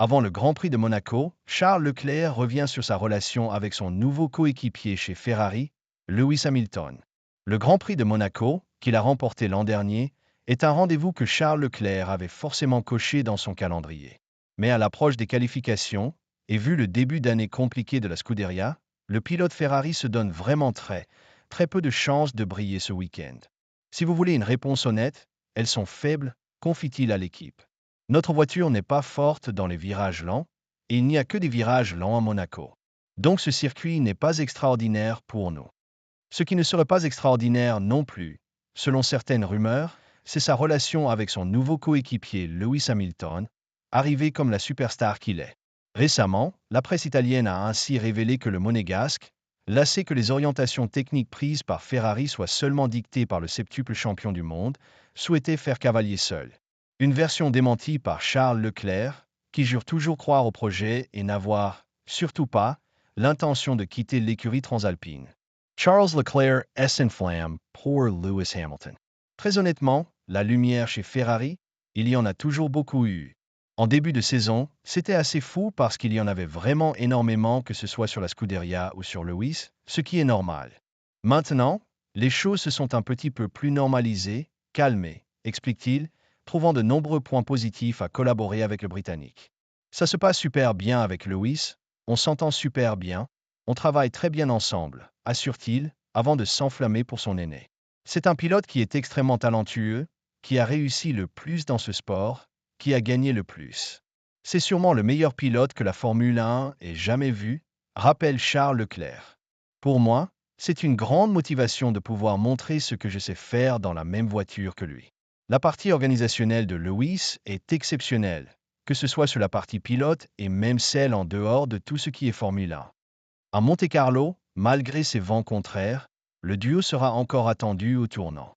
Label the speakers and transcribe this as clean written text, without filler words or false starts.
Speaker 1: Avant le Grand Prix de Monaco, Charles Leclerc revient sur sa relation avec son nouveau coéquipier chez Ferrari, Lewis Hamilton. Le Grand Prix de Monaco, qu'il a remporté l'an dernier, est un rendez-vous que Charles Leclerc avait forcément coché dans son calendrier. Mais à l'approche des qualifications, et vu le début d'année compliqué de la Scuderia, le pilote Ferrari se donne vraiment très peu de chances de briller ce week-end. Si vous voulez une réponse honnête, elles sont faibles, confie-t-il à l'équipe. Notre voiture n'est pas forte dans les virages lents, et il n'y a que des virages lents à Monaco. Donc ce circuit n'est pas extraordinaire pour nous. Ce qui ne serait pas extraordinaire non plus, selon certaines rumeurs, c'est sa relation avec son nouveau coéquipier Lewis Hamilton, arrivé comme la superstar qu'il est. Récemment, la presse italienne a ainsi révélé que le Monégasque, lassé que les orientations techniques prises par Ferrari soient seulement dictées par le septuple champion du monde, souhaitait faire cavalier seul. Une version démentie par Charles Leclerc, qui jure toujours croire au projet et n'avoir, surtout pas, l'intention de quitter l'écurie transalpine. Charles Leclerc est une flamme pour Lewis Hamilton. Très honnêtement, la lumière chez Ferrari, il y en a toujours beaucoup eu. En début de saison, c'était assez fou parce qu'il y en avait vraiment énormément, que ce soit sur la Scuderia ou sur Lewis, ce qui est normal. Maintenant, les choses se sont un petit peu plus normalisées, calmées, explique-t-il, trouvant de nombreux points positifs à collaborer avec le Britannique. Ça se passe super bien avec Lewis, on s'entend super bien, on travaille très bien ensemble, assure-t-il, avant de s'enflammer pour son aîné. C'est un pilote qui est extrêmement talentueux, qui a réussi le plus dans ce sport, qui a gagné le plus. C'est sûrement le meilleur pilote que la Formule 1 ait jamais vu, rappelle Charles Leclerc. Pour moi, c'est une grande motivation de pouvoir montrer ce que je sais faire dans la même voiture que lui. La partie organisationnelle de Lewis est exceptionnelle, que ce soit sur la partie pilote et même celle en dehors de tout ce qui est Formule 1. À Monte-Carlo, malgré ses vents contraires, le duo sera encore attendu au tournant.